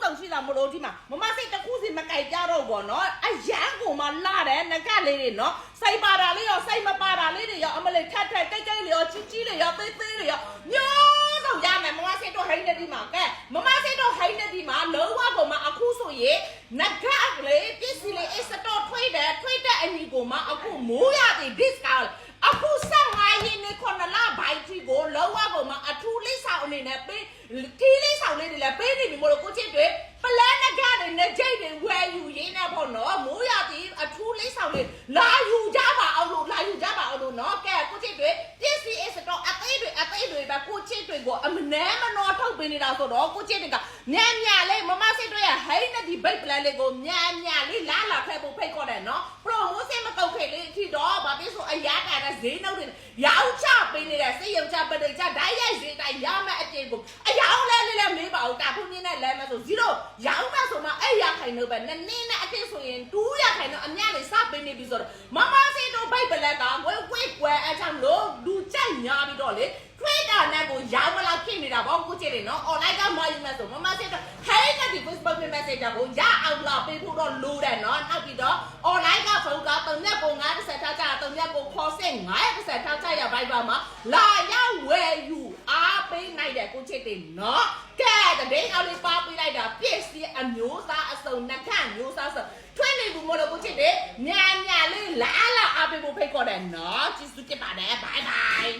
ဆောင်ရှိတာမလို့ဒီမှာမမစိတ်တစ်ခုစီမကြိုက်ကြတော့ဘောနော်အရန်ကိုမှလာတယ်ငကလေးတွေနော်စိုက်ပါတာလေးရောစိုက်မပါတာလေးတွေရောအမလေးထက်တိတ်တိတ်လေးရောကြီးကြီးလေးရောသေးသေးလေးရောမျိုးစုံရမယ်မမစိတ်တော့ဟိန်းနေဒီမှာကဲမမစိတ်တော့ဟိန်းနေဒီမှာလုံးဝကိုမှအခုဆိုရင်ငကလေးပစ္စည်းလေးအစတော့ထွေးတဲ့အညီကိုမှအခုမိုးရတဲ့ discount အခုဆက်ဝိုင်းရင်းနေခုနလာဘိုက်တီကိုလုံးဝကိုမှအထူးလေးဆောင်အနေနဲ့ပေးတီးလေးဆောင်လေးတွေလည်းပေးနေပြီမလို့ကိုချစ်တွေပလန်နဂါတွေနဲ့ဂျိတ်တွေဝယ်ယူရင်းနဲ့ပေါ့နော်မိုးရသည်အထူးလေးဆောင်လေးလာယူကြပါအောင်လို့နော်ကဲကိုချစ်တွေပစ္စည်းအစတော့အသေးတွေပဲကိုချစ်တွေကိုအမနဲမနော်ထုတ်ပေးနေတာဆိုတော့ကိုချစ်တွေကညံလေးမမစိတ်တွေဟိန်းနဲ့ဒီဘိတ်ပလန်လေးကိုညံလေးလာခဲဖို့ဖိတ်ခေါ်တယ်နော် promotion မကောက်ခဲ့လေအထီတော့ဘာဖြစ်ဆိုအရာတာနဲ့ဈေးနှုတ်တွေရောင်းချပေးနေတဲ့စိတ်ရုံချပဒိတ်ချဓာတ်ရိုက်ဈေးတိုင်းရမယ့်အပြင်ကိုအယောင်လဲမေးပါဦးတာဖုန်းင်းနဲ့လဲမယ်ဆို0ရောင်းမှဆိုမှအဲ့ရခိုင်တော့ပဲနည်းနဲ့အထစ်ဆိုရင်2ရခိုင်တော့အမြလေးစပေးနေပြီဆိုတော့မမစိတ်တို့ဘိတ်ပလက်ကဝဲအချမ်းလို့လူကြိုက်ညာပြီးတော့လေ Twitter နဲ့ကိုရောင်းမလားဖြစ်နေတာပေါ့ကိုကြည့်တယ်နော် online ကမယူမယ်ဆိုမမစိတ်တော့ဟဲ့ကဒီ Facebook message ကိုရအောင်လာပေးဖို့တော့လိုတယ်နော်နောက်ပြီးတော့ online ကဖုန်းက3ရက်ကို90ထားကြ3ရက်ကိုခေါ်စင်900ထားကြရ Viber မှာလာရောက်ဝယ်ယူအားပေးနိုင်တယ်ကိုချစ်တယ်နော်ကဲတည်းအောင်လေးပါပေးလိုက်တာပြည့်စည်အမျိုးသားအစုံနှခန့်မျိုးသားဆိုထွေးနေဘူးမလို့ကိုချစ်တယ်ညာလေးလာအားပေးဖို့ဖိတ်ခေါ်တယ်နော်ကျေးဇူးတင်ပါတယ် bye bye